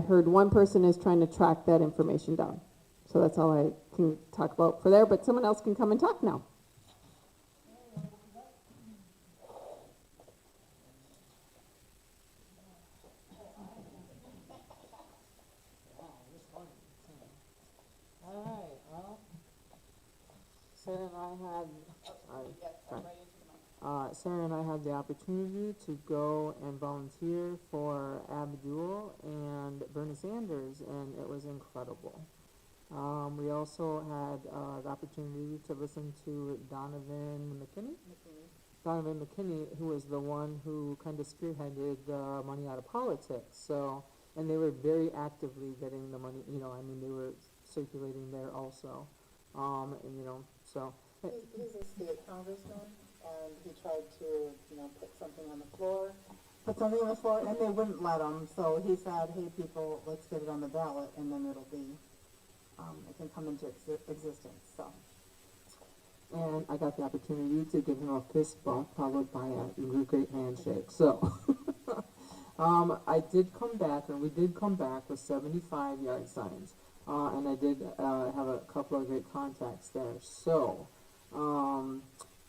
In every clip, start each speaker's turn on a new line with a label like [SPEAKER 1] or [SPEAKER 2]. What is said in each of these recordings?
[SPEAKER 1] heard one person is trying to track that information down. So that's all I can talk about for there, but someone else can come and talk now.
[SPEAKER 2] All right, well, Sarah and I had, Sarah and I had the opportunity to go and volunteer for Abdul and Bernie Sanders, and it was incredible. We also had the opportunity to listen to Donovan McKinney, who was the one who kind of spearheaded the money out of politics. So, and they were very actively getting the money, I mean, they were circulating there also. So.
[SPEAKER 3] He's a state congressman, and he tried to, put something on the floor, and they wouldn't let him. So he said, hey, people, let's get it on the ballot, and then it'll be, it can come into existence, so.
[SPEAKER 2] And I got the opportunity to give him a fist bump followed by a great handshake. So, we did come back with 75 yard signs. And I did have a couple of great contacts there. So,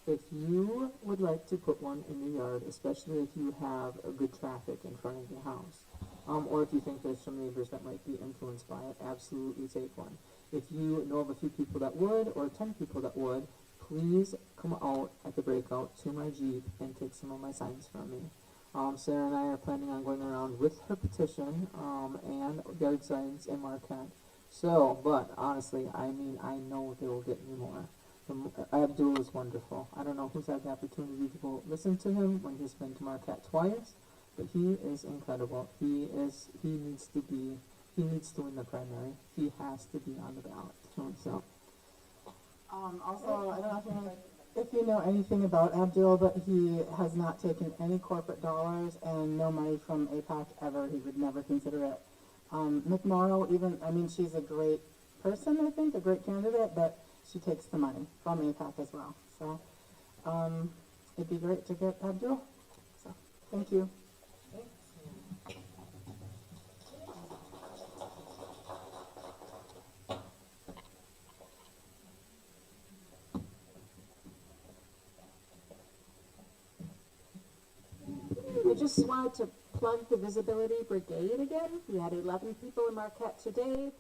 [SPEAKER 2] if you would like to put one in your yard, especially if you have a good traffic in front of your house, or if you think there's some neighbors that might be influenced by it, absolutely take one. If you know of a few people that would, or 10 people that would, please come out at the breakout to my Jeep and take some of my signs from me. Sarah and I are planning on going around with her petition and yard signs in Marquette. So, but honestly, I know they will get me more. Abdul is wonderful. I don't know who's had the opportunity to go listen to him when he's been to Marquette twice, but he is incredible. He needs to win the primary. He has to be on the ballot. So.
[SPEAKER 3] Also, I don't know if you know anything about Abdul, but he has not taken any corporate dollars and no money from APAC ever. He would never consider it. McMorrow, she's a great person, I think, a great candidate, but she takes the money from APAC as well. So, it'd be great to get Abdul. So, thank you.
[SPEAKER 4] I just wanted to plug the Visibility Brigade again. We had 11 people in Marquette today,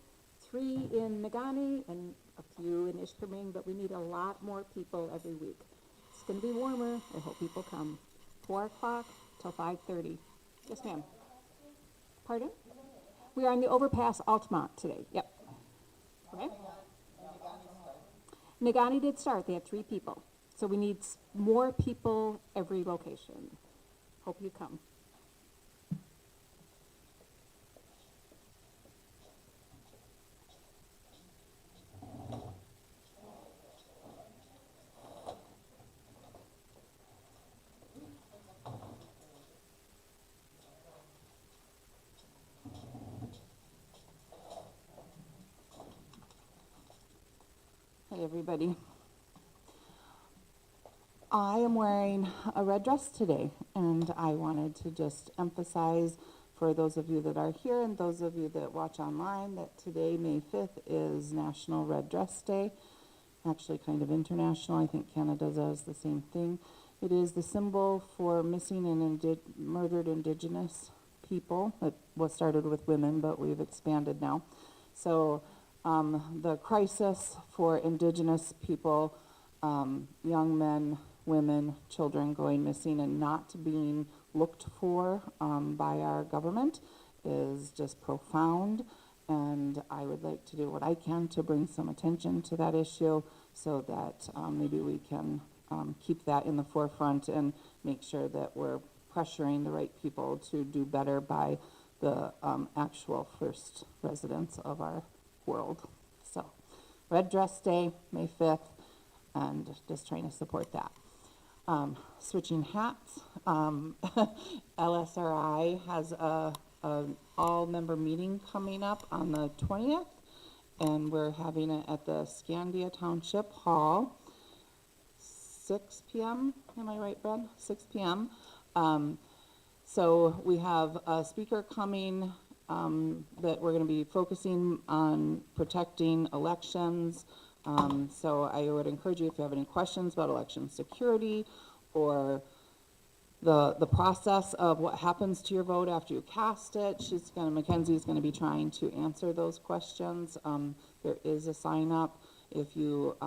[SPEAKER 4] 3 in Negaunee, and a few in Ishpeming, but we need a lot more people every week. It's going to be warmer. I hope people come. 4 o'clock till 5:30. Yes, ma'am. Pardon? We are on the overpass Altamont today. Yep. Okay. Negaunee did start. They had 3 people. So we need more people every location. Hope you come. Hey everybody. I am wearing a red dress today, and I wanted to just emphasize for those of you that are here and those of you that watch online that today, May 5th, is National Red Dress Day. Actually kind of international. I think Canada does the same thing. It is the symbol for missing and murdered Indigenous people. It was started with women, but we've expanded now. So the crisis for Indigenous people, young men, women, children going missing and not being looked for by our government is just profound, and I would like to do what I can to bring some attention to that issue so that maybe we can keep that in the forefront and make sure that we're pressuring the right people to do better by the actual first residents of our world. So, Red Dress Day, May 5th, and just trying to support that. Switching hats, LSRI has an all-member meeting coming up on the 20th, and we're having it at the Scandia Township Hall, 6 p.m. Am I right, Brad? 6 p.m. So we have a speaker coming that we're going to be focusing on protecting elections. So I would encourage you, if you have any questions about election security or the process of what happens to your vote after you cast it, Mackenzie's going to be trying to answer those questions. There is a sign up. If you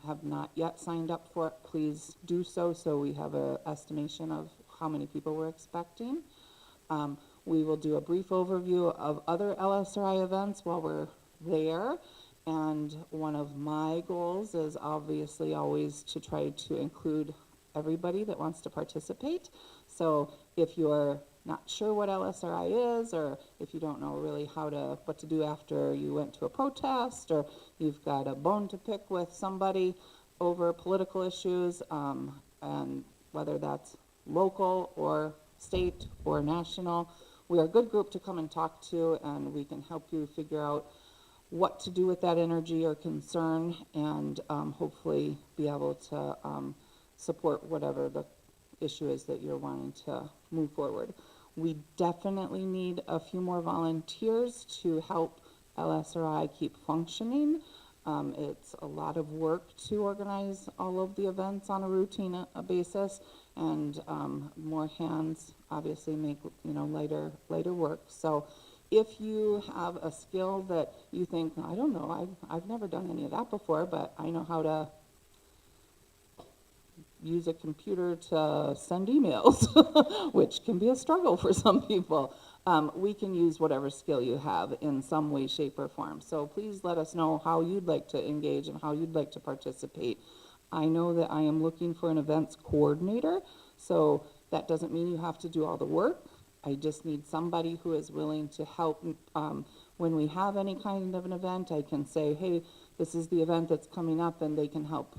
[SPEAKER 4] have not yet signed up for it, please do so we have an estimation of how many people we're expecting. We will do a brief overview of other LSRI events while we're there. And one of my goals is obviously always to try to include everybody that wants to participate. So if you're not sure what LSRI is, or if you don't know really what to do after you went to a protest, or you've got a bone to pick with somebody over political issues, and whether that's local or state or national, we are a good group to come and talk to, and we can help you figure out what to do with that energy or concern, and hopefully be able to support whatever the issue is that you're wanting to move forward. We definitely need a few more volunteers to help LSRI keep functioning. It's a lot of work to organize all of the events on a routine basis, and more hands obviously make lighter work. So if you have a skill that you think, I don't know, I've never done any of that before, but I know how to use a computer to send emails, which can be a struggle for some people. We can use whatever skill you have in some way, shape, or form. So please let us know how you'd like to engage and how you'd like to participate. I know that I am looking for an events coordinator, so that doesn't mean you have to do all the work. I just need somebody who is willing to help. When we have any kind of an event, I can say, hey, this is the event that's coming up, and they can help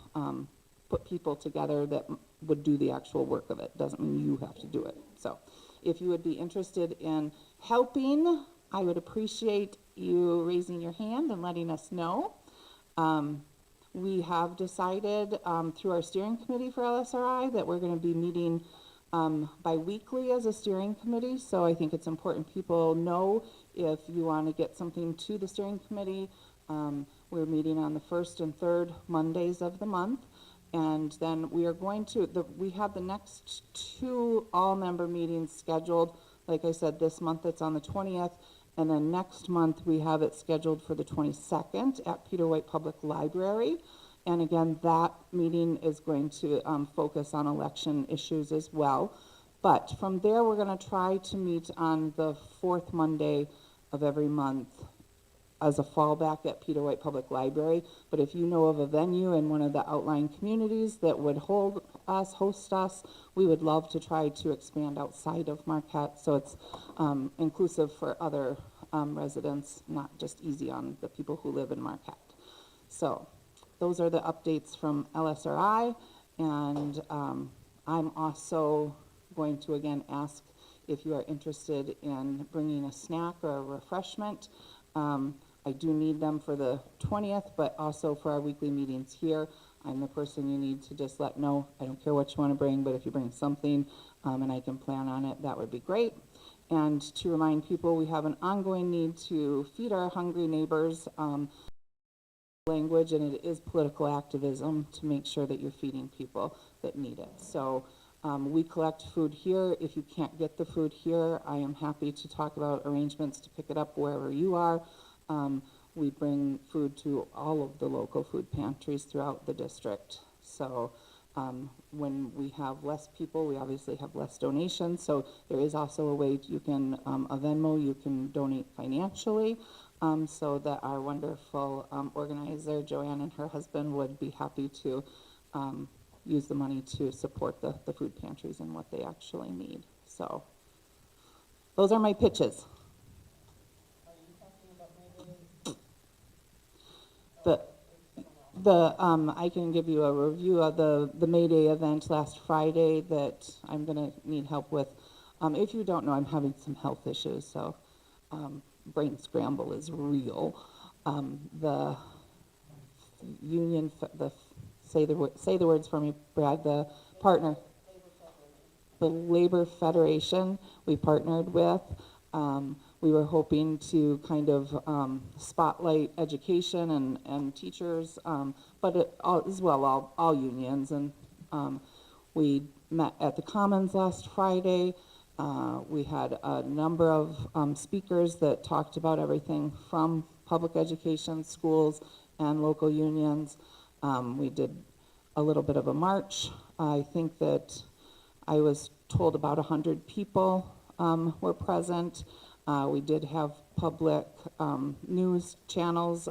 [SPEAKER 4] put people together that would do the actual work of it. Doesn't mean you have to do it. So if you would be interested in helping, I would appreciate you raising your hand and letting us know. We have decided through our steering committee for LSRI that we're going to be meeting bi-weekly as a steering committee. So I think it's important people know if you want to get something to the steering committee. We're meeting on the first and third Mondays of the month. And then we are going to, we have the next 2 all-member meetings scheduled. Like I said, this month it's on the 20th. And then next month we have it scheduled for the 22nd at Peter White Public Library. And again, that meeting is going to focus on election issues as well. But from there, we're going to try to meet on the 4th Monday of every month as a fallback at Peter White Public Library. But if you know of a venue in one of the outlying communities that would host us, we would love to try to expand outside of Marquette, so it's inclusive for other residents, not just easy on the people who live in Marquette. So those are the updates from LSRI, and I'm also going to again ask if you are interested in bringing a snack or a refreshment. I do need them for the 20th, but also for our weekly meetings here. I'm the person you need to just let know. I don't care what you want to bring, but if you bring something and I can plan on it, that would be great. And to remind people, we have an ongoing need to feed our hungry neighbors language, and it is political activism to make sure that you're feeding people that need it. So we collect food here. If you can't get the food here, I am happy to talk about arrangements to pick it up wherever you are. We bring food to all of the local food pantries throughout the district. So when we have less people, we obviously have less donations. So there is also a way you can, a Venmo, you can donate financially, so that our wonderful organizer, Joanne, and her husband would be happy to use the money to support the food pantries and what they actually need. So those are my pitches. I can give you a review of the May Day event last Friday that I'm going to need help with. If you don't know, I'm having some health issues, so brain scramble is real. The union, say the words for me, Brad. The partner, the Labor Federation, we partnered with. we were hoping to kind of spotlight education and teachers, but as well all unions. And we met at the Commons last Friday. We had a number of speakers that talked about everything from public education, schools, and local unions. We did a little bit of a march. I think that I was told about 100 people were present. We did have public news channels,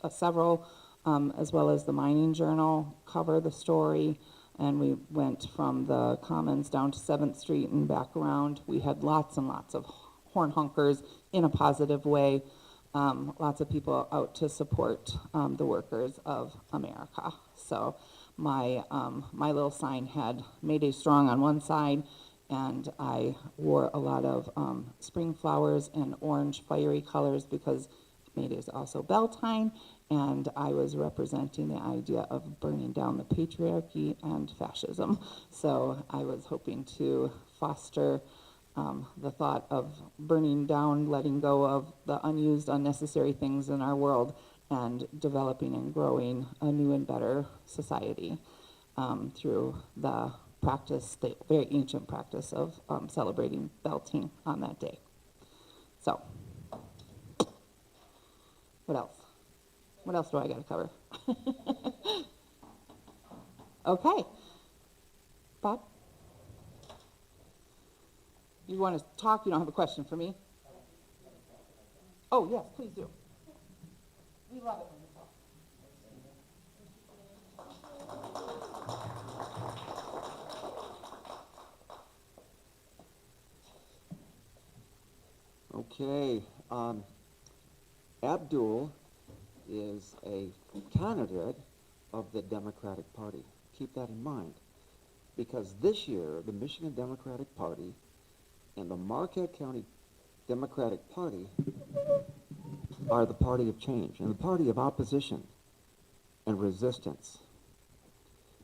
[SPEAKER 4] several, as well as the Mining Journal cover the story. And we went from the Commons down to 7th Street and back around. We had lots and lots of horn hunkers in a positive way. Lots of people out to support the workers of America. So my little sign had Mayday Strong on one side, and I wore a lot of spring flowers and orange fiery colors because Mayday is also bell time, and I was representing the idea of burning down the patriarchy and fascism. So I was hoping to foster the thought of burning down, letting go of the unused, unnecessary things in our world, and developing and growing a new and better society through the practice, the very ancient practice of celebrating belting on that day. So, what else? What else do I got to cover? Okay. Bob? You want to talk? You don't have a question for me? Oh, yes, please do. We love it when you talk.
[SPEAKER 5] Okay, Abdul is a candidate of the Democratic Party. Keep that in mind, because this year the Michigan Democratic Party and the Marquette County Democratic Party are the party of change and the party of opposition and resistance.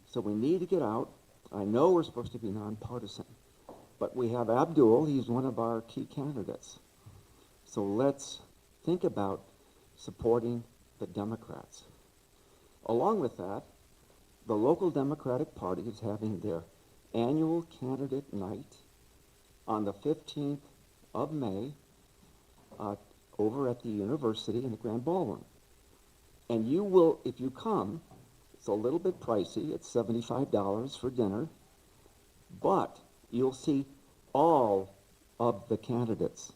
[SPEAKER 5] So we need to get out. I know we're supposed to be nonpartisan, but we have Abdul. He's one of our key candidates. So let's think about supporting the Democrats. Along with that, the local Democratic Party is having their annual candidate night on the 15th of May over at the university in the Grand Ballroom. And you will, if you come, it's a little bit pricey. It's $75 for dinner, but you'll see all of the candidates.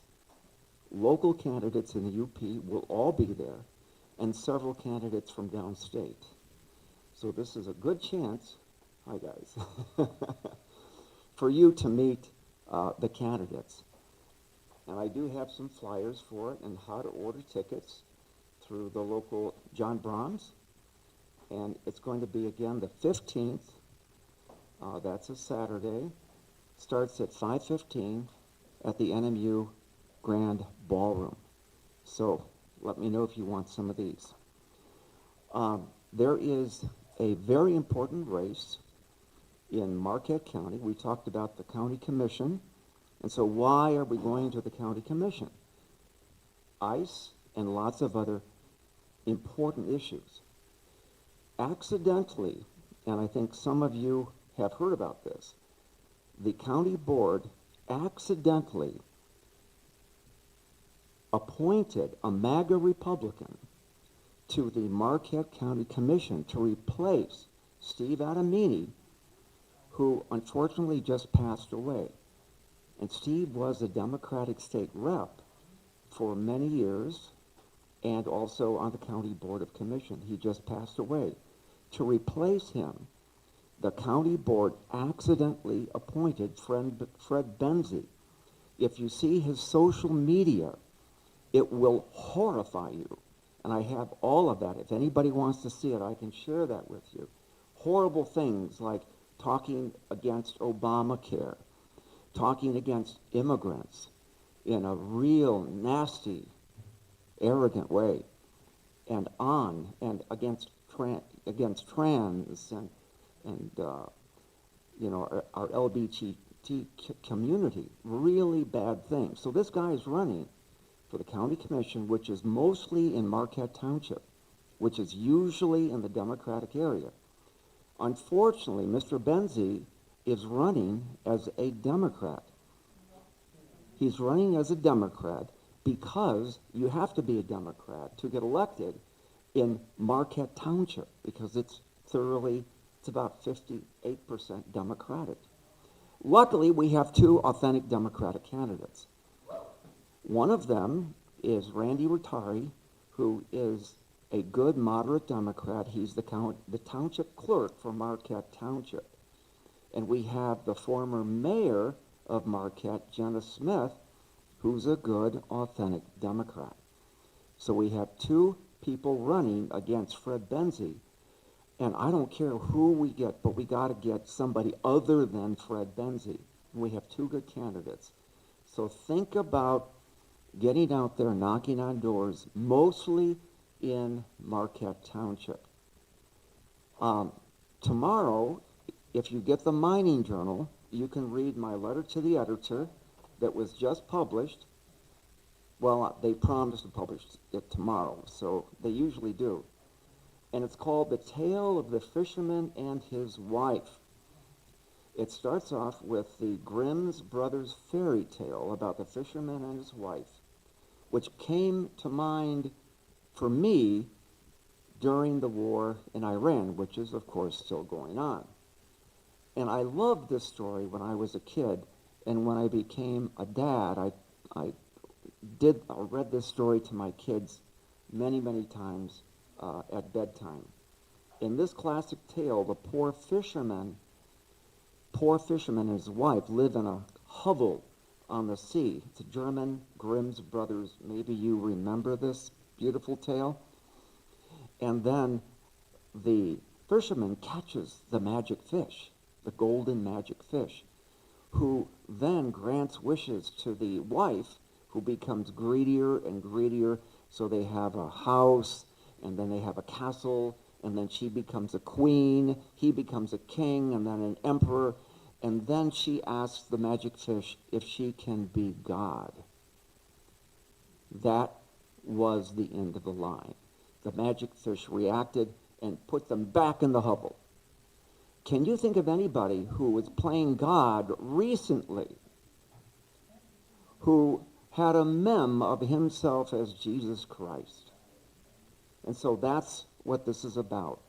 [SPEAKER 5] Local candidates in the UP will all be there, and several candidates from downstate. So this is a good chance, hi guys, for you to meet the candidates. And I do have some flyers for it and how to order tickets through the local John Brahms. And it's going to be again the 15th, that's a Saturday, starts at 5:15 at the NMU Grand Ballroom. So let me know if you want some of these. There is a very important race in Marquette County. We talked about the county commission. And so why are we going to the county commission? ICE and lots of other important issues. Accidentally, and I think some of you have heard about this, the county board accidentally appointed a MAGA Republican to the Marquette County Commission to replace Steve Adamini, who unfortunately just passed away. And Steve was a Democratic state rep for many years and also on the County Board of Commission. He just passed away. To replace him, the county board accidentally appointed Fred Benzie. If you see his social media, it will horrify you. And I have all of that. If anybody wants to see it, I can share that with you. Horrible things like talking against Obamacare, talking against immigrants in a real nasty, arrogant way, and against trans and you know, our LGBT community. Really bad things. So this guy is running for the county commission, which is mostly in Marquette Township, which is usually in the Democratic area. Unfortunately, Mr. Benzie is running as a Democrat. He's running as a Democrat because you have to be a Democrat to get elected in Marquette Township, because it's about 58% Democratic. Luckily, we have two authentic Democratic candidates. One of them is Randy Rotari, who is a good moderate Democrat. He's the township clerk for Marquette Township. And we have the former mayor of Marquette, Jenna Smith, who's a good, authentic Democrat. So we have two people running against Fred Benzie. And I don't care who we get, but we got to get somebody other than Fred Benzie. And we have two good candidates. So think about getting out there, knocking on doors, mostly in Marquette Township. Tomorrow, if you get the Mining Journal, you can read my letter to the editor that was just published. Well, they promised to publish it tomorrow, so they usually do. And it's called The Tale of the Fisherman and His Wife. It starts off with the Grimm's Brothers fairy tale about the fisherman and his wife, which came to mind for me during the war in Iran, which is, of course, still going on. And I loved this story when I was a kid, and when I became a dad, I read this story to my kids many, many times at bedtime. In this classic tale, the poor fisherman and his wife live in a hovel on the sea. It's a German Grimm's Brothers. Maybe you remember this beautiful tale. And then the fisherman catches the magic fish, the golden magic fish, who then grants wishes to the wife, who becomes greedier and greedier. So they have a house, and then they have a castle, and then she becomes a queen, he becomes a king, and then an emperor. And then she asks the magic fish if she can be God. That was the end of the line. The magic fish reacted and put them back in the hovel. Can you think of anybody who was playing God recently who had a meme of himself as Jesus Christ? And so that's what this is about.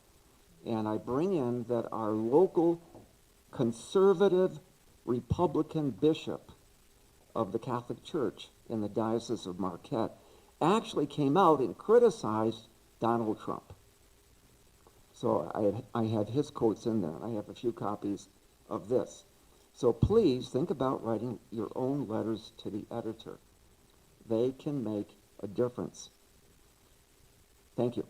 [SPEAKER 5] And I bring in that our local conservative Republican bishop of the Catholic Church in the Diocese of Marquette actually came out and criticized Donald Trump. So I have his quotes in there. I have a few copies of this. So please think about writing your own letters to the editor. They can make a difference. Thank you.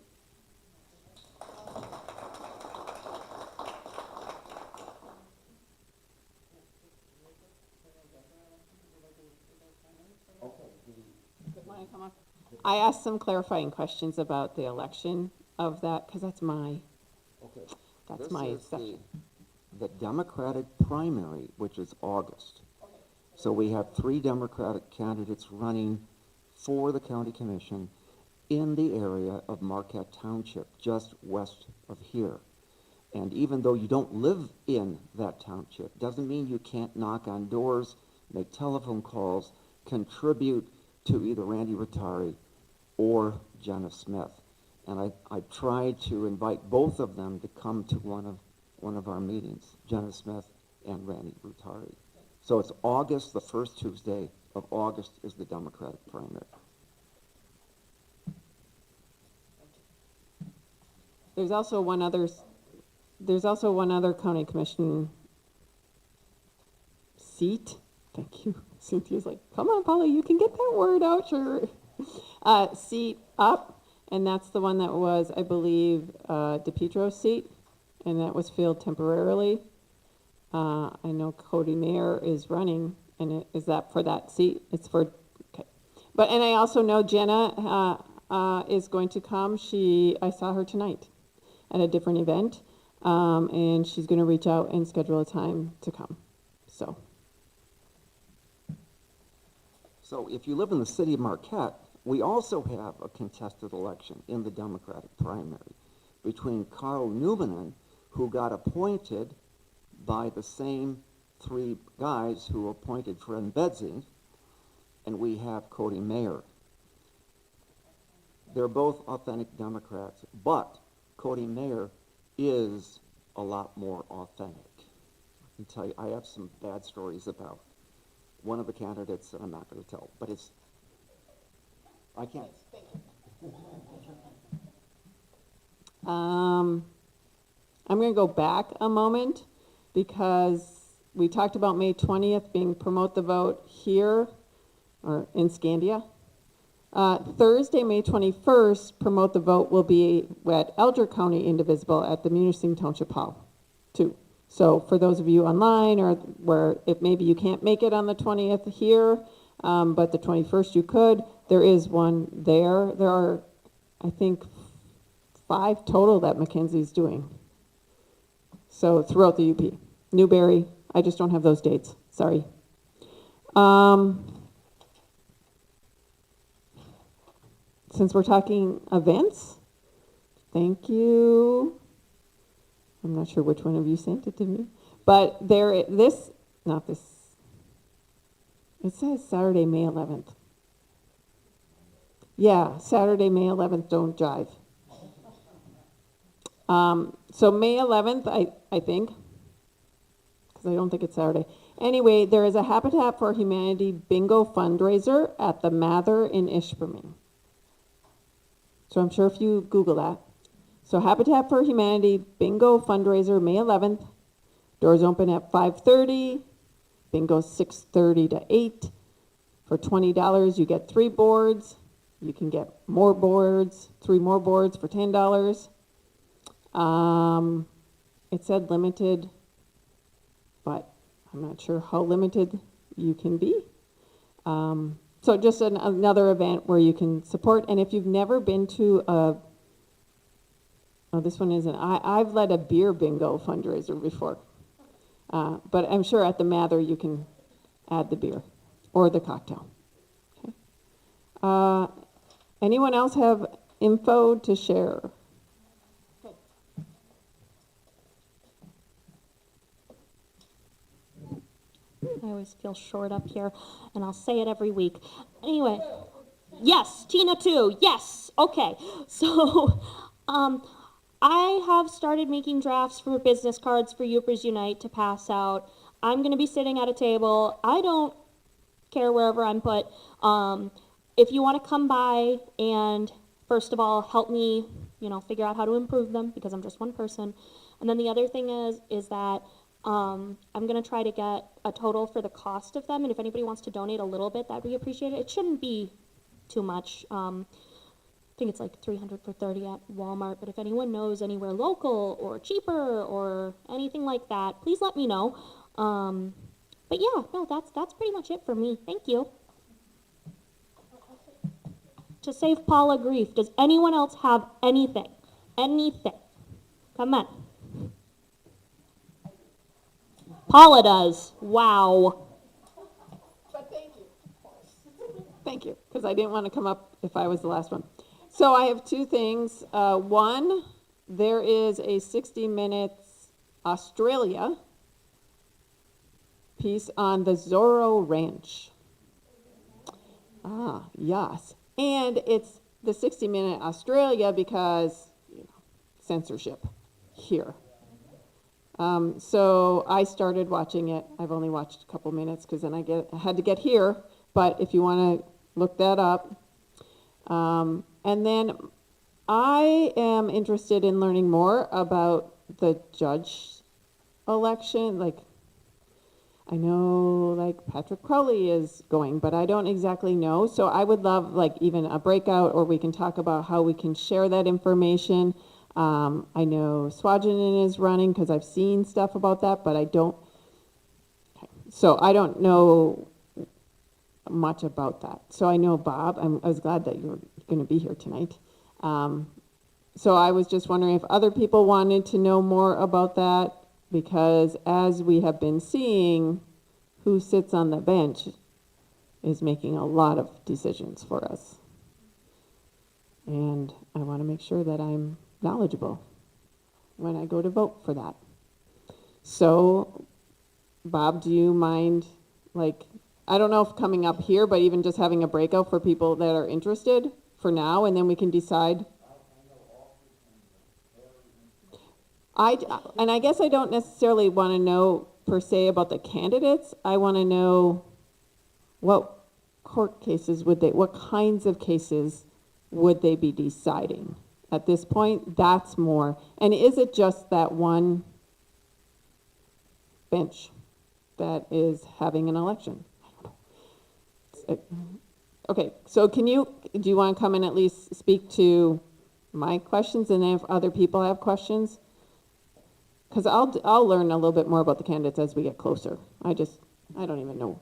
[SPEAKER 1] I asked some clarifying questions about the election of that, because that's my section.
[SPEAKER 5] The Democratic primary, which is August. So we have 3 Democratic candidates running for the county commission in the area of Marquette Township, just west of here. And even though you don't live in that township, doesn't mean you can't knock on doors, make telephone calls, contribute to either Randy Rotari or Jenna Smith. And I tried to invite both of them to come to one of our meetings, Jenna Smith and Randy Rotari. So it's August, the first Tuesday of August is the Democratic primary.
[SPEAKER 1] There's also one other county commission seat. Thank you. Cynthia's like, come on, Polly, you can get that word out, sure. Seat up, and that's the one that was, I believe, DePietro's seat, and that was filled temporarily. I know Cody Mayer is running, and is that for that seat? It's for, okay. And I also know Jenna is going to come. I saw her tonight at a different event, and she's going to reach out and schedule a time to come. So
[SPEAKER 5] if you live in the city of Marquette, We also have a contested election in the Democratic primary between Carl Newmanen, who got appointed by the same three guys who appointed Fred Bedzing, and we have Cody Mayer. They're both authentic Democrats, but Cody Mayer is a lot more authentic. I can tell you, I have some bad stories about one of the candidates that I'm not going to tell, but I can't.
[SPEAKER 1] I'm going to go back a moment because we talked about May 20th being Promote the Vote here or in Scandia. Thursday, May 21st, Promote the Vote will be at Elder County Indivisible at the Munising Township Hall, too. So for those of you online or where if maybe you can't make it on the 20th here, but the 21st you could, there is one there. There are, I think, 5 total that Mackenzie's doing. So throughout the UP. Newberry, I just don't have those dates, sorry. Since we're talking events, thank you. I'm not sure which one of you sent it to me, but it says Saturday, May 11th. Yeah, Saturday, May 11th, don't jive. So May 11th, I think, because I don't think it's Saturday. Anyway, there is a Habitat for Humanity bingo fundraiser at the Mather in Ishpeming. So I'm sure if you Google that. So Habitat for Humanity bingo fundraiser, May 11th. Doors open at 5:30. Bingo 6:30 to 8. For $20, you get 3 boards. You can get more boards, 3 more boards for $10. It said limited, but I'm not sure how limited you can be. So just another event where you can support. And if you've never been to this one isn't. I've led a beer bingo fundraiser before. But I'm sure at the Mather you can add the beer or the cocktail. Okay. Anyone else have info to share?
[SPEAKER 6] I always feel short up here, and I'll say it every week. Anyway, yes, Tina too. Yes. Okay. So, I have started making drafts for business cards for Yoopers Unite to pass out. I'm going to be sitting at a table. I don't care wherever I'm put. If you want to come by and first of all help me, figure out how to improve them because I'm just one person. And then the other thing is that I'm going to try to get a total for the cost of them, and if anybody wants to donate a little bit, that'd be appreciated. It shouldn't be too much. I think it's like $300 for 30 at Walmart, but if anyone knows anywhere local or cheaper or anything like that, please let me know. But yeah, no, that's pretty much it for me. Thank you. To save Paula grief, does anyone else have anything? Anything? Come on. Paula does. Wow.
[SPEAKER 3] But thank you.
[SPEAKER 1] Thank you, because I didn't want to come up if I was the last one. So I have 2 things. One, there is a 60 Minutes Australia piece on the Zorro Ranch. Ah, yes. And it's the 60 Minute Australia because, censorship here. So I started watching it. I've only watched a couple minutes because then I had to get here. But if you want to look that up. And then I am interested in learning more about the judge election. I know Patrick Crowley is going, but I don't exactly know. So I would love even a breakout, or we can talk about how we can share that information. I know Swajinen is running because I've seen stuff about that, but I don't. Okay. So I don't know much about that. So I know Bob. I was glad that you were going to be here tonight. So I was just wondering if other people wanted to know more about that, because as we have been seeing, who sits on the bench is making a lot of decisions for us. and I want to make sure that I'm knowledgeable when I go to vote for that. So, Bob, do you mind, like, I don't know if coming up here, but even just having a breakout for people that are interested for now, and then we can decide? And I guess I don't necessarily want to know per se about the candidates. I want to know what court cases what kinds of cases would they be deciding? At this point, that's more. And is it just that one bench that is having an election? Okay, so do you want to come and at least speak to my questions, and then if other people have questions? Because I'll learn a little bit more about the candidates as we get closer. I don't even know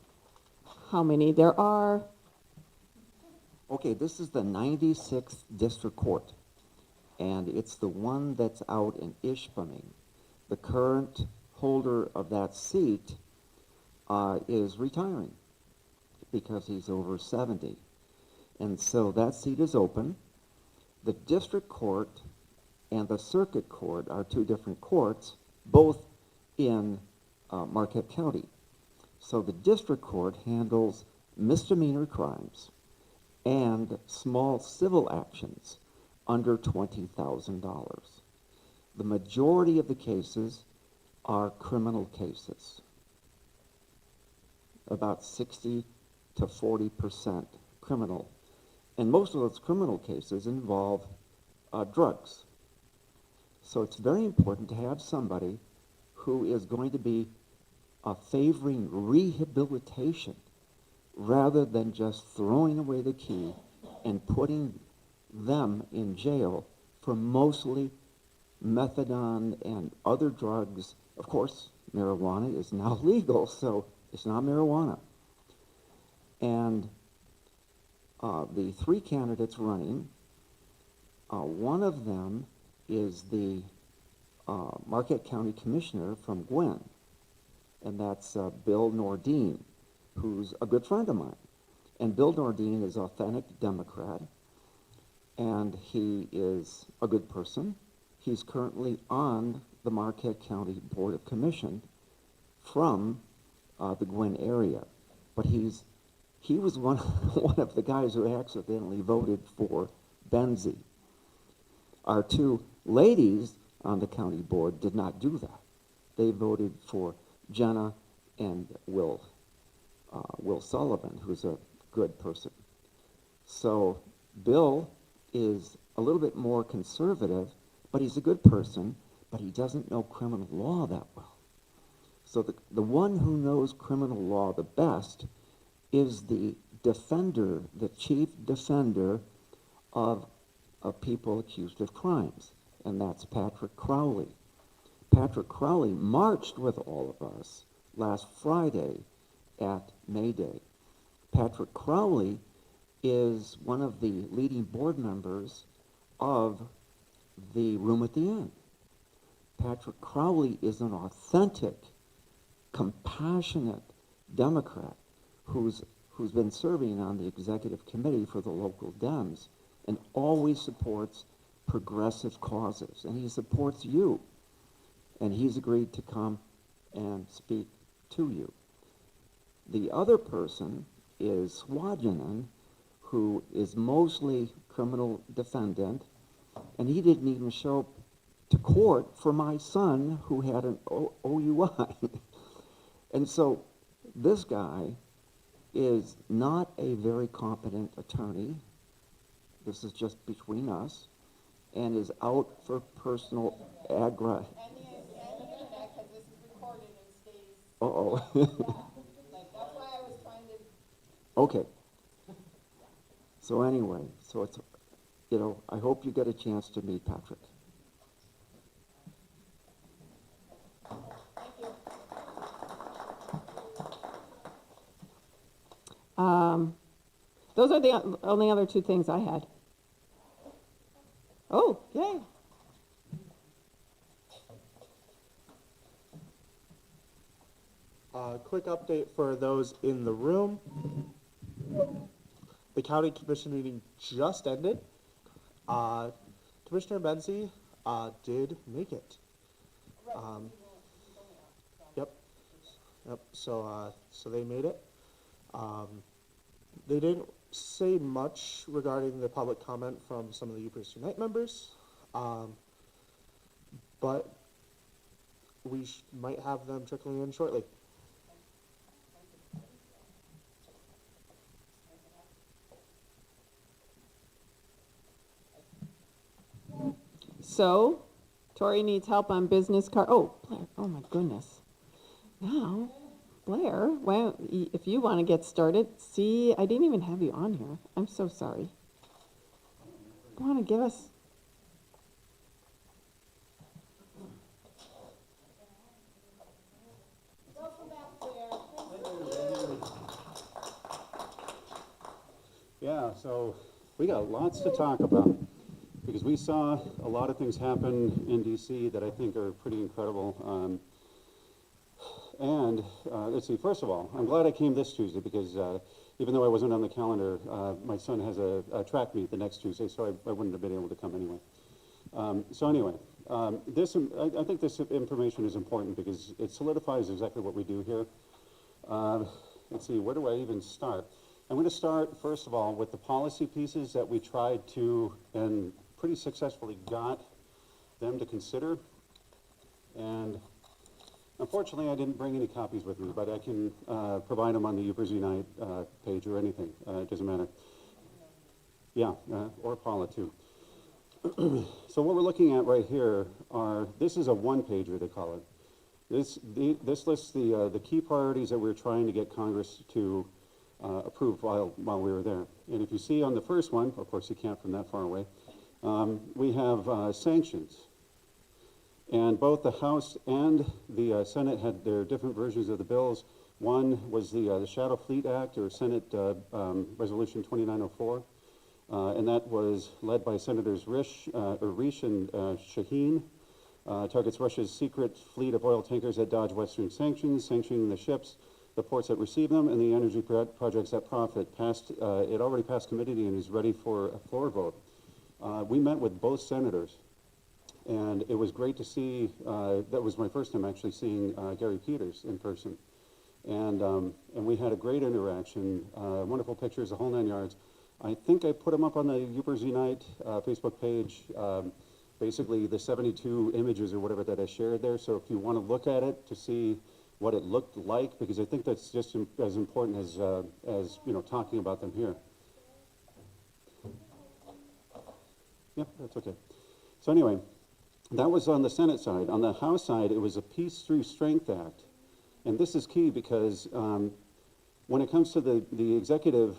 [SPEAKER 1] how many there are.
[SPEAKER 5] Okay, this is the 96th District Court, and it's the one that's out in Ishpeming. The current holder of that seat is retiring because he's over 70. And so that seat is open. The District Court and the Circuit Court are two different courts, both in Marquette County. So the District Court handles misdemeanor crimes and small civil actions under $20,000. The majority of the cases are criminal cases. About 60 to 40% criminal. And most of those criminal cases involve drugs. So it's very important to have somebody who is going to be favoring rehabilitation rather than just throwing away the key and putting them in jail for mostly methadone and other drugs. Of course, marijuana is now legal, so it's not marijuana. And the three candidates running, one of them is the Marquette County Commissioner from Gwen, and that's Bill Nordine, who's a good friend of mine. And Bill Nordine is authentic Democrat, and he is a good person. He's currently on the Marquette County Board of Commission from the Gwen area, but he was one of the guys who accidentally voted for Benzie. Our two ladies on the county board did not do that. They voted for Jenna and Will Sullivan, who's a good person. So Bill is a little bit more conservative, but he's a good person, but he doesn't know criminal law that well. So the one who knows criminal law the best is the defender, the chief defender of people accused of crimes, and that's Patrick Crowley. Patrick Crowley marched with all of us last Friday at May Day. Patrick Crowley is one of the leading board members of the Room at the Inn. Patrick Crowley is an authentic, compassionate Democrat who's been serving on the executive committee for the local Dems and always supports progressive causes, and he supports you, and he's agreed to come and speak to you. The other person is Swajanen, who is mostly criminal defendant, and he didn't even show up to court for my son who had an OUI. And so this guy is not a very competent attorney. This is just between us, and is out for personal aggression.
[SPEAKER 3] And the internet, because this is recorded and stays.
[SPEAKER 5] Uh-oh.
[SPEAKER 3] Like, that's why I was trying to.
[SPEAKER 5] Okay. So anyway, so it's, I hope you get a chance to meet Patrick.
[SPEAKER 1] Those are the only other two things I had. Oh, yay.
[SPEAKER 7] Quick update for those in the room. The county commission meeting just ended. Commissioner Benzie did make it. Yep. Yep. So they made it. They didn't say much regarding the public comment from some of the Yoopers Unite members, but we might have them trickling in shortly.
[SPEAKER 1] So, Tori needs help on business card. Oh, Blair. Oh my goodness. Now, Blair, well, if you want to get started, see, I didn't even have you on here. I'm so sorry. You want to give us?
[SPEAKER 8] Yeah, so we got lots to talk about because we saw a lot of things happen in DC that I think are pretty incredible. Let's see, first of all, I'm glad I came this Tuesday because even though I wasn't on the calendar, my son has a track meet the next Tuesday, so I wouldn't have been able to come anyway. I think this information is important because it solidifies exactly what we do here. Let's see, where do I even start? I'm going to start, first of all, with the policy pieces that we tried to and pretty successfully got them to consider. And unfortunately, I didn't bring any copies with me, but I can provide them on the Yoopers Unite page or anything. It doesn't matter. Yeah, or Paula, too. So what we're looking at right here this is a one-pager, they call it. This lists the key priorities that we're trying to get Congress to approve while we were there. And if you see on the first one, of course you can't from that far away, we have sanctions. And both the House and the Senate had their different versions of the bills. One was the Shadow Fleet Act, or Senate Resolution 2904, and that was led by Senators Risch and Shaheen. Targets Russia's secret fleet of oil tankers that dodge Western sanctions, sanctioning the ships, the ports that receive them, and the energy projects that profit. It already passed committee and is ready for a floor vote. We met with both senators, and it was great to see. That was my first time actually seeing Gary Peters in person, and we had a great interaction. Wonderful pictures, the whole 9 yards. I think I put them up on the Yoopers Unite Facebook page. Basically, the 72 images or whatever that I shared there. So if you want to look at it to see what it looked like, because I think that's just as important as talking about them here. Yeah, that's okay. So anyway, that was on the Senate side. On the House side, it was a Peace Through Strength Act. And this is key because when it comes to the executive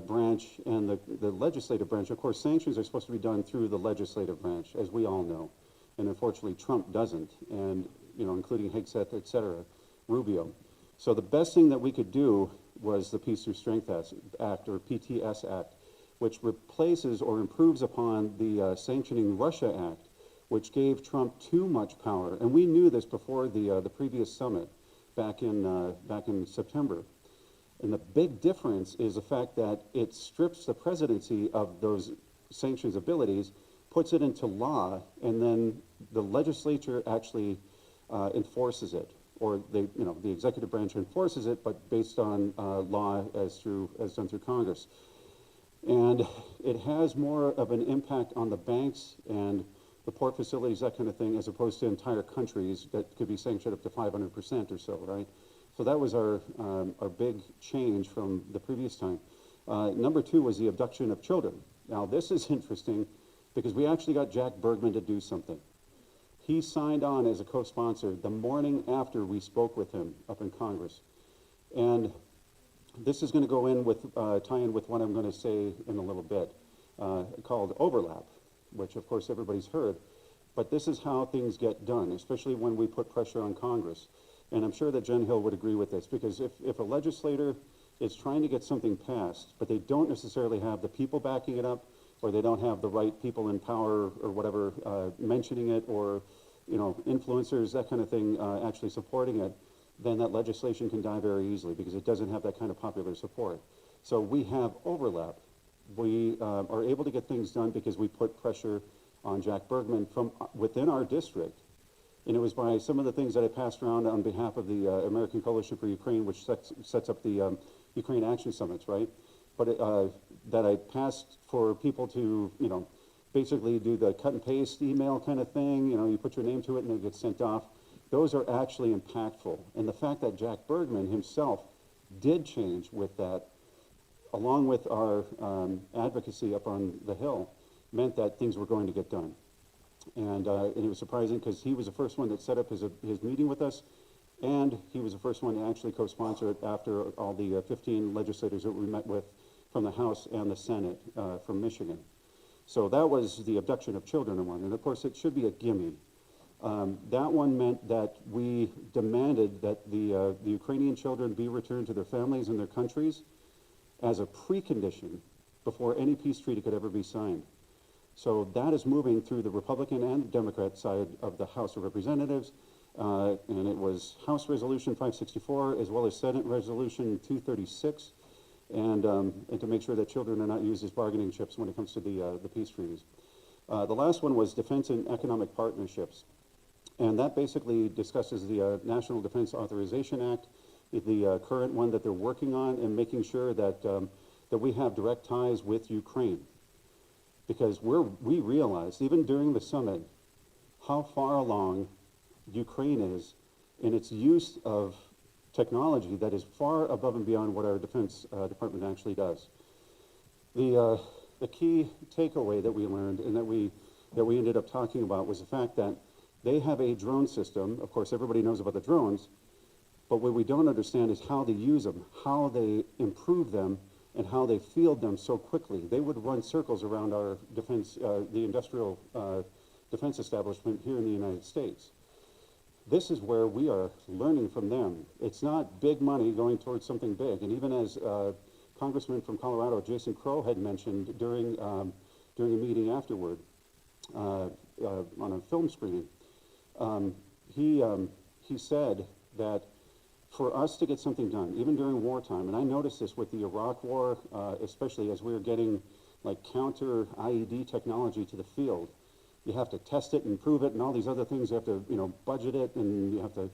[SPEAKER 8] branch and the legislative branch, of course, sanctions are supposed to be done through the legislative branch, as we all know. And unfortunately, Trump doesn't, and including Hegseth, et cetera, Rubio. So the best thing that we could do was the Peace Through Strength Act, or PTS Act, which replaces or improves upon the Sanctioning Russia Act, which gave Trump too much power. And we knew this before the previous summit back in September. And the big difference is the fact that it strips the presidency of those sanctions abilities, puts it into law, and then the legislature actually enforces it, or the executive branch enforces it, but based on law as done through Congress. And it has more of an impact on the banks and the port facilities, that kind of thing, as opposed to entire countries that could be sanctioned up to 500% or so, right? So that was our big change from the previous time. Number two was the abduction of children. Now this is interesting because we actually got Jack Bergman to do something. He signed on as a co-sponsor the morning after we spoke with him up in Congress. And this is going to go in with, tie in with what I'm going to say in a little bit, called overlap, which of course everybody's heard. But this is how things get done, especially when we put pressure on Congress. And I'm sure that Jen Hill would agree with this, because if a legislator is trying to get something passed, but they don't necessarily have the people backing it up, or they don't have the right people in power or whatever mentioning it, or influencers, that kind of thing, actually supporting it, then that legislation can die very easily because it doesn't have that kind of popular support. So we have overlap. we are able to get things done because we put pressure on Jack Bergman from within our district. And it was by some of the things that I passed around on behalf of the American Coalition for Ukraine, which sets up the Ukraine Action Summits, right? But that I passed for people to, you know, basically do the cut and paste email kind of thing. You know, you put your name to it and it gets sent off. Those are actually impactful. And the fact that Jack Bergman himself did change with that, along with our advocacy up on the Hill, meant that things were going to get done. And it was surprising because he was the first one that set up his meeting with us, and he was the first one to actually co-sponsor it after all the 15 legislators that we met with from the House and the Senate from Michigan. So that was the abduction of children one, and of course it should be a gimme. That one meant that we demanded that the Ukrainian children be returned to their families and their countries as a precondition before any peace treaty could ever be signed. So that is moving through the Republican and Democrat side of the House of Representatives, and it was House Resolution 564 as well as Senate Resolution 236, and to make sure that children are not used as bargaining chips when it comes to the peace treaties. The last one was Defense and Economic Partnerships, and that basically discusses the National Defense Authorization Act, the current one that they're working on, and making sure that that we have direct ties with Ukraine. Because we realized, even during the summit, how far along Ukraine is in its use of technology that is far above and beyond what our Defense Department actually does. The key takeaway that we learned and that we ended up talking about was the fact that they have a drone system. Of course, everybody knows about the drones, but what we don't understand is how they use them, how they improve them, and how they field them so quickly. They would run circles around our defense, the industrial defense establishment here in the United States. This is where we are learning from them. It's not big money going towards something big. And even as Congressman from Colorado, Jason Crow, had mentioned during a meeting afterward on a film screening, he said that for us to get something done, even during wartime, and I noticed this with the Iraq War, especially as we were getting like counter IED technology to the field, you have to test it and prove it and all these other things. You have to, you know, budget it, and you have to,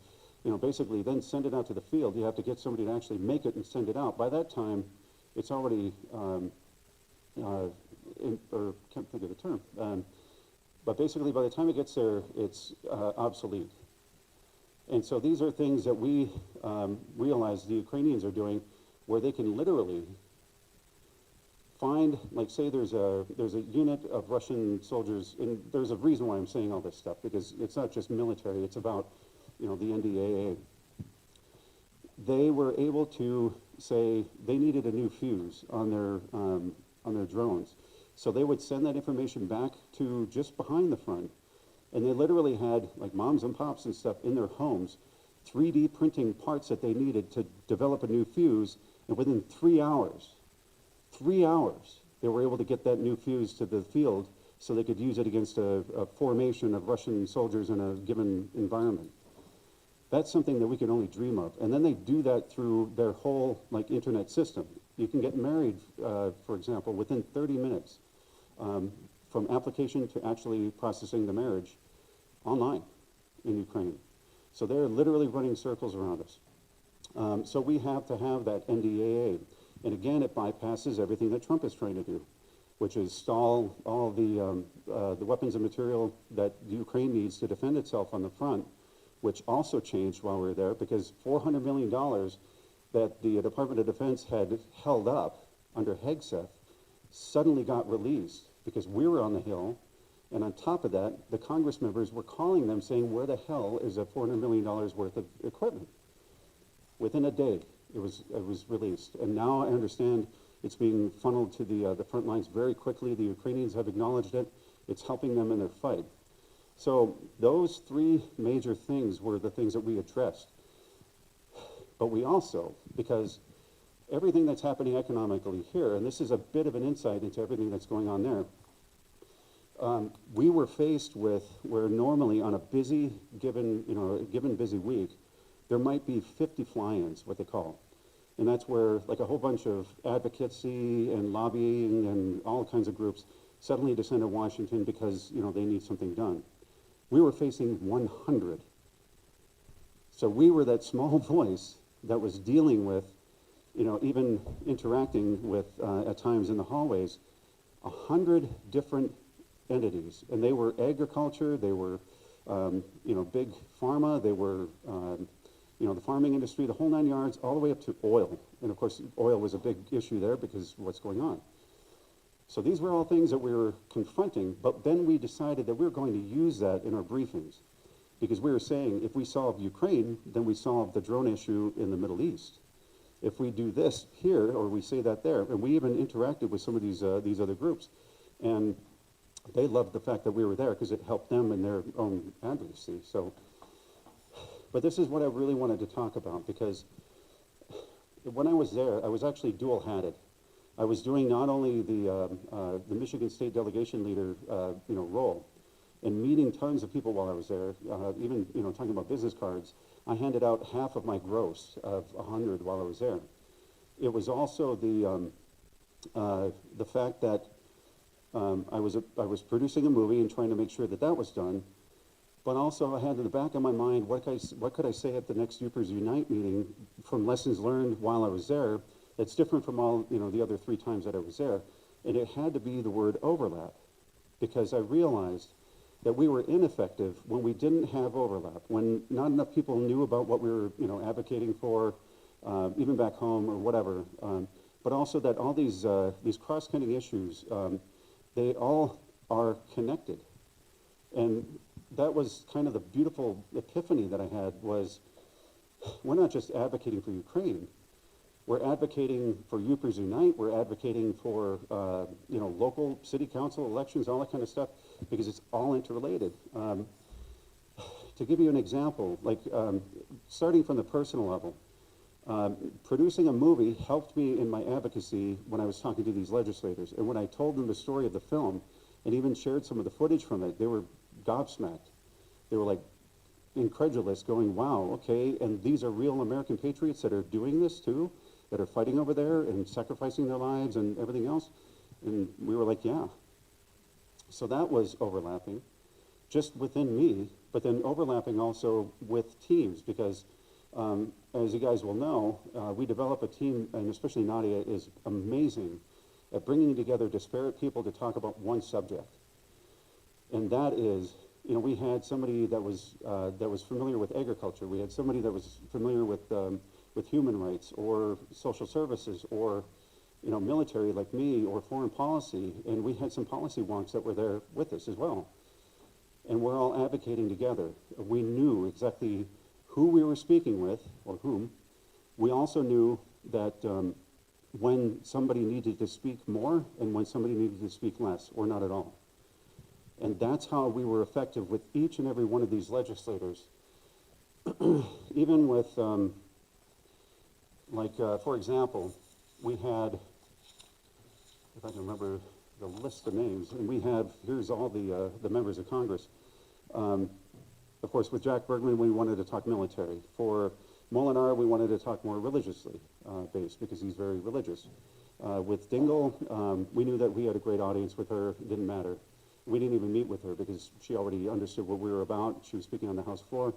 [SPEAKER 8] you know, basically then send it out to the field. You have to get somebody to actually make it and send it out. By that time, it's already, or can't think of the term, but basically by the time it gets there, it's obsolete. And so these are things that we realize the Ukrainians are doing, where they can literally find, like, say there's a unit of Russian soldiers, and there's a reason why I'm saying all this stuff, because it's not just military, it's about, you know, the NDAA. They were able to say they needed a new fuse on their drones. So they would send that information back to just behind the front. And they literally had, like, moms and pops and stuff in their homes, 3D printing parts that they needed to develop a new fuse, and within 3 hours, they were able to get that new fuse to the field so they could use it against a formation of Russian soldiers in a given environment. That's something that we can only dream of. And then they do that through their whole, like, internet system. You can get married, for example, within 30 minutes. From application to actually processing the marriage online in Ukraine. So they're literally running circles around us. So we have to have that NDAA. And again, it bypasses everything that Trump is trying to do, which is stall all the weapons and material that Ukraine needs to defend itself on the front, which also changed while we were there, because $400 million that the Department of Defense had held up under Hegseth suddenly got released because we were on the Hill, and on top of that, the Congress members were calling them saying, where the hell is that $400 million worth of equipment? Within a day, it was released. And now I understand it's being funneled to the front lines very quickly. The Ukrainians have acknowledged it. It's helping them in their fight. So those three major things were the things that we addressed. But we also, because everything that's happening economically here, and this is a bit of an insight into everything that's going on there, we were faced with where normally on a given busy week, there might be 50 fly-ins, what they call. And that's where like a whole bunch of advocacy and lobbying and all kinds of groups suddenly descend on Washington because, you know, they need something done. We were facing 100. So we were that small voice that was dealing with, you know, even interacting with, at times in the hallways, 100 different entities. And they were agriculture, they were, you know, big pharma, they were, you know, the farming industry, the whole 9 yards, all the way up to oil. And of course, oil was a big issue there because of what's going on. So these were all things that we were confronting, but then we decided that we were going to use that in our briefings. Because we were saying, if we solve Ukraine, then we solve the drone issue in the Middle East. If we do this here, or we say that there, and we even interacted with some of these other groups, and they loved the fact that we were there because it helped them in their own advocacy. So, but this is what I really wanted to talk about, because when I was there, I was actually dual-hatted. I was doing not only the Michigan State delegation leader, you know, role, and meeting tons of people while I was there, even, you know, talking about business cards. I handed out half of my gross of 100 while I was there. It was also the fact that I was producing a movie and trying to make sure that that was done, but also I had in the back of my mind, what could I say at the next Yoopers Unite meeting from lessons learned while I was there that's different from all, you know, the other 3 times that I was there. And it had to be the word overlap, because I realized that we were ineffective when we didn't have overlap, when not enough people knew about what we were, you know, advocating for, even back home or whatever. But also that all these cross-cutting issues, they all are connected. And that was kind of the beautiful epiphany that I had, was we're not just advocating for Ukraine. We're advocating for Yoopers Unite. We're advocating for, you know, local city council elections, all that kind of stuff, because it's all interrelated. To give you an example, like starting from the personal level, producing a movie helped me in my advocacy when I was talking to these legislators. And when I told them the story of the film and even shared some of the footage from it, they were gobsmacked. They were like incredulous, going, wow, okay, and these are real American patriots that are doing this too, that are fighting over there and sacrificing their lives and everything else? And we were like, yeah. So that was overlapping just within me, but then overlapping also with teams, because as you guys will know, we develop a team, and especially Nadia is amazing at bringing together disparate people to talk about one subject. And that is, you know, we had somebody that was familiar with agriculture. We had somebody that was familiar with human rights or social services or, you know, military like me, or foreign policy. And we had some policy wonks that were there with us as well. And we're all advocating together. We knew exactly who we were speaking with, or whom. We also knew that when somebody needed to speak more and when somebody needed to speak less, or not at all. And that's how we were effective with each and every one of these legislators. Even with, for example, we had, if I can remember the list of names, and we have, here's all the members of Congress. Of course, with Jack Bergman, we wanted to talk military. For Molinar, we wanted to talk more religiously based, because he's very religious. With Dingell, we knew that we had a great audience with her. It didn't matter. We didn't even meet with her because she already understood what we were about. She was speaking on the House floor.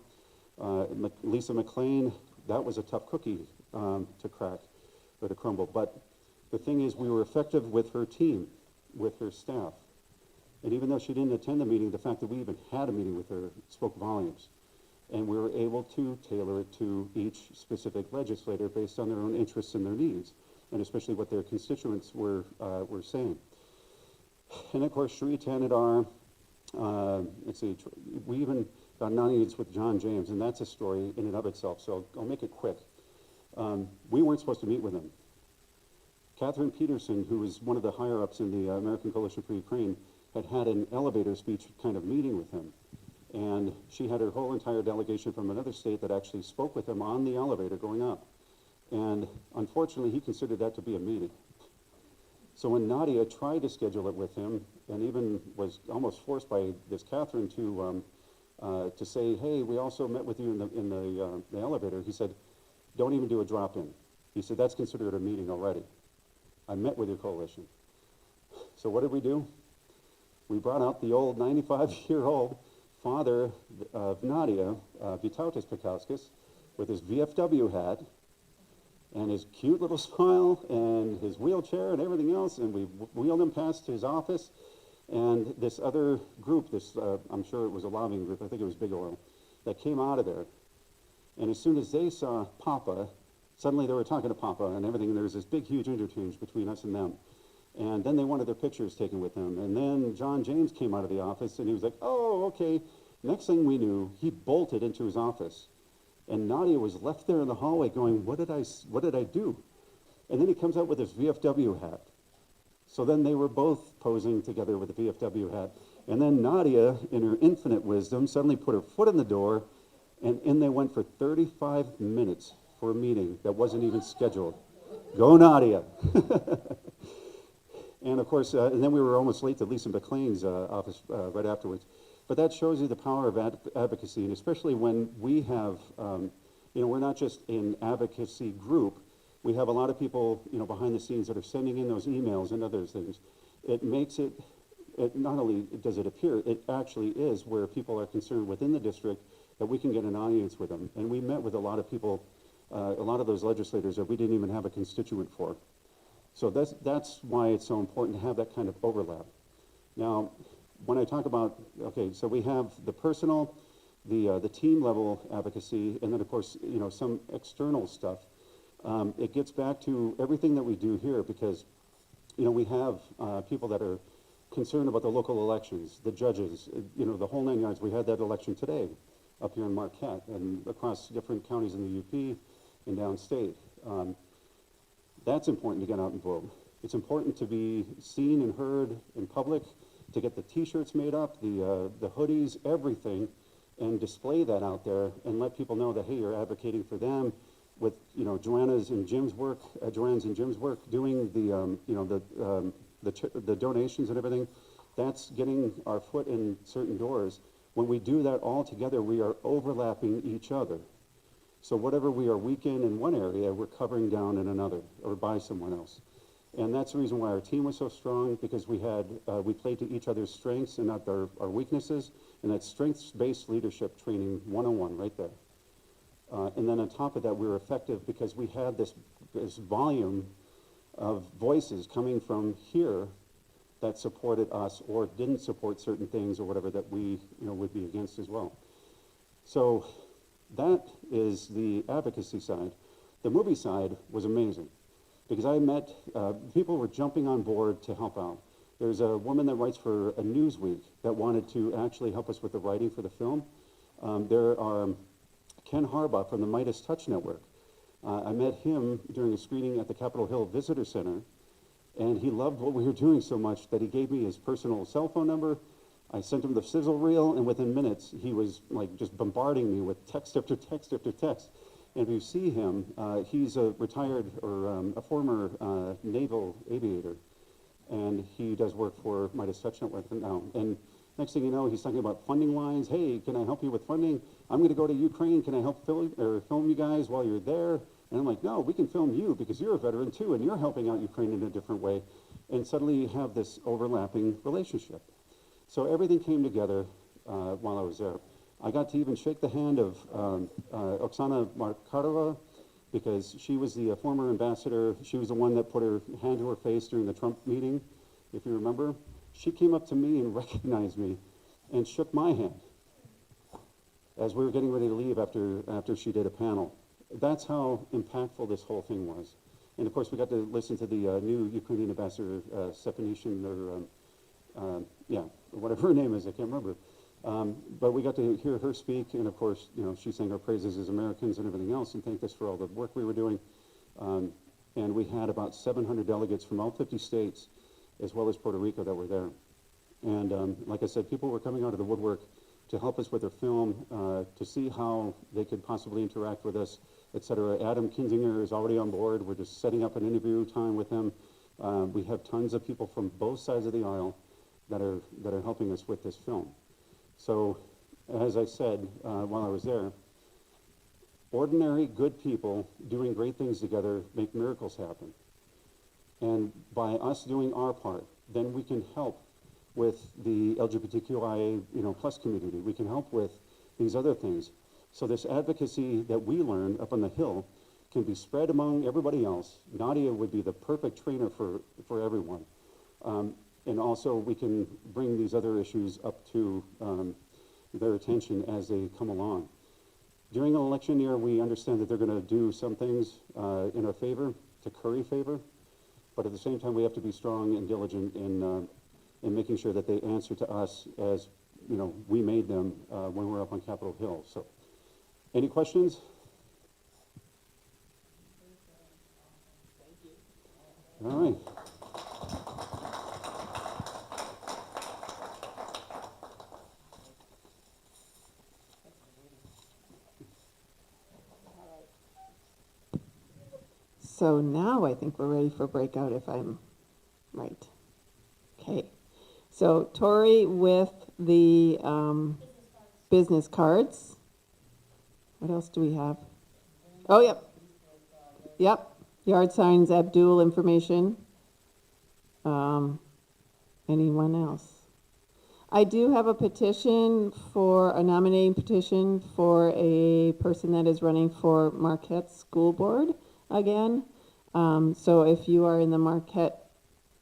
[SPEAKER 8] Lisa McClain, that was a tough cookie to crack or to crumble. But the thing is, we were effective with her team, with her staff. And even though she didn't attend the meeting, the fact that we even had a meeting with her spoke volumes. And we were able to tailor it to each specific legislator based on their own interests and their needs, and especially what their constituents were saying. And of course, Shri Tanadar, let's see, we even got non-unions with John James, and that's a story in and of itself, so I'll make it quick. We weren't supposed to meet with him. Catherine Peterson, who was one of the higher-ups in the American Coalition for Ukraine, had an elevator speech kind of meeting with him. And she had her whole entire delegation from another state that actually spoke with him on the elevator going up. And unfortunately, he considered that to be a meeting. So when Nadia tried to schedule it with him, and even was almost forced by this Catherine to say, hey, we also met with you in the elevator, he said, don't even do a drop-in. He said, that's considered a meeting already. I met with your coalition. So what did we do? We brought out the old 95-year-old father of Nadia, Vytautas Pekauskas, with his VFW hat and his cute little smile and his wheelchair and everything else, and we wheeled him past his office. And this other group, I'm sure it was a lobbying group, I think it was Big Oil, that came out of there. And as soon as they saw Papa, suddenly they were talking to Papa and everything, and there was this big, huge interchange between us and them. And then they wanted their pictures taken with him. And then John James came out of the office, and he was like, oh, okay. Next thing we knew, he bolted into his office. And Nadia was left there in the hallway going, what did I do? And then he comes out with his VFW hat. So then they were both posing together with the VFW hat. And then Nadia, in her infinite wisdom, suddenly put her foot in the door, and in they went for 35 minutes for a meeting that wasn't even scheduled. Go Nadia! And of course, and then we were almost late to Lisa McLean's office right afterwards. But that shows you the power of advocacy, and especially when we have, we're not just an advocacy group. We have a lot of people, behind the scenes that are sending in those emails and other things. It makes it not only does it appear, it actually is where people are concerned within the district that we can get an audience with them. And we met with a lot of people, a lot of those legislators that we didn't even have a constituent for. So that's why it's so important to have that kind of overlap. Now, when I talk about, so we have the personal, the team level advocacy, and then of course, some external stuff. It gets back to everything that we do here because, we have people that are concerned about the local elections, the judges, the whole 9 yards. We had that election today up here in Marquette and across different counties in the UP and downstate. That's important to get out and vote. It's important to be seen and heard in public, to get the t-shirts made up, the hoodies, everything, and display that out there and let people know that, hey, you're advocating for them with, Joanna's and Jim's work, doing the donations and everything. That's getting our foot in certain doors. When we do that all together, we are overlapping each other. So whatever we are weak in one area, we're covering down in another or by someone else. And that's the reason why our team was so strong, because we played to each other's strengths and not our weaknesses, and that strengths-based leadership training 101 right there. And then on top of that, we were effective because we had this volume of voices coming from here that supported us or didn't support certain things or whatever that we would be against as well. So that is the advocacy side. The movie side was amazing because I met, people were jumping on board to help out. There's a woman that writes for a Newsweek that wanted to actually help us with the writing for the film. There are Ken Harbaugh from the Midas Touch Network. I met him during a screening at the Capitol Hill Visitor Center, and he loved what we were doing so much that he gave me his personal cell phone number. I sent him the sizzle reel, and within minutes, he was like just bombarding me with text after text after text. And if you see him, he's a retired or a former naval aviator, and he does work for Midas Touch Network now. And next thing you know, he's talking about funding lines. Hey, can I help you with funding? I'm going to go to Ukraine. Can I help film you guys while you're there? And I'm like, no, we can film you because you're a veteran too, and you're helping out Ukraine in a different way. And suddenly you have this overlapping relationship. So everything came together while I was there. I got to even shake the hand of Oksana Markarova because she was the former ambassador. She was the one that put her hand to her face during the Trump meeting, if you remember. She came up to me and recognized me and shook my hand as we were getting ready to leave after she did a panel. That's how impactful this whole thing was. And of course, we got to listen to the new Ukrainian ambassador, Stepanishin, or whatever her name is, I can't remember. But we got to hear her speak, and of course, she sang our praises as Americans and everything else, and thanked us for all the work we were doing. And we had about 700 delegates from all 50 states, as well as Puerto Rico, that were there. And like I said, people were coming out of the woodwork to help us with their film, to see how they could possibly interact with us, et cetera. Adam Kinzinger is already on board. We're just setting up an interview time with him. We have tons of people from both sides of the aisle that are helping us with this film. So, as I said while I was there, Ordinary, good people doing great things together make miracles happen. And by us doing our part, then we can help with the LGBTQIA, plus community. We can help with these other things. So this advocacy that we learn up on the Hill can be spread among everybody else. Nadia would be the perfect trainer for everyone. And also we can bring these other issues up to their attention as they come along. During an election year, we understand that they're going to do some things in our favor, to curry favor, but at the same time, we have to be strong and diligent in making sure that they answer to us as we made them when we were up on Capitol Hill. So, any questions? All right.
[SPEAKER 1] So now I think we're ready for breakout if I'm right. Okay. So Tori with the business cards. What else do we have? Oh, yep. Yep. Yard signs, Abdul information. Anyone else? I do have a petition for a nominating petition for a person that is running for Marquette School Board again. So if you are in the Marquette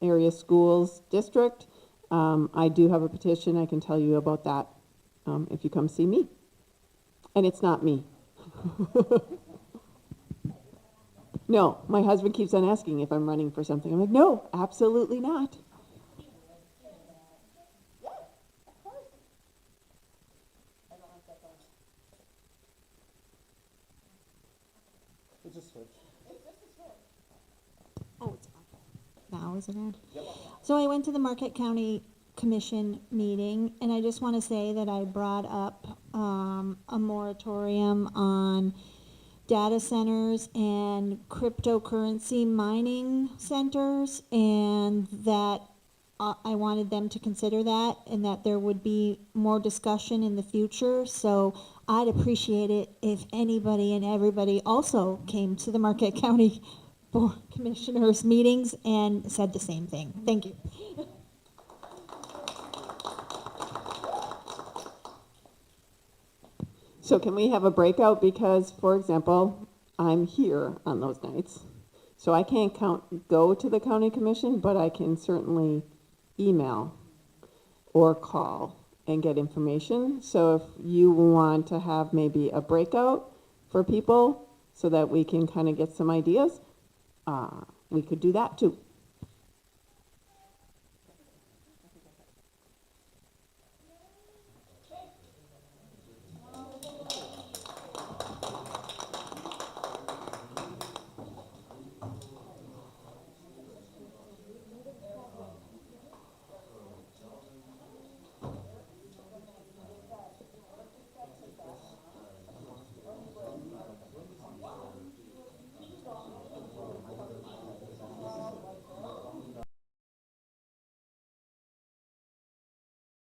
[SPEAKER 1] Area Schools District, I do have a petition. I can tell you about that if you come see me. And it's not me. No, my husband keeps on asking if I'm running for something. I'm like, no, absolutely not.
[SPEAKER 7] It's a switch.
[SPEAKER 9] Oh, it's on. Now is it on? So I went to the Marquette County Commission meeting, and I just want to say that I brought up a moratorium on data centers and cryptocurrency mining centers, and that I wanted them to consider that, and that there would be more discussion in the future. So I'd appreciate it if anybody and everybody also came to the Marquette County Board of Commissioners meetings and said the same thing. Thank you.
[SPEAKER 1] So can we have a breakout? Because, for example, I'm here on those nights. So I can't go to the county commission, but I can certainly email or call and get information. So if you want to have maybe a breakout for people so that we can kind of get some ideas, we could do that too.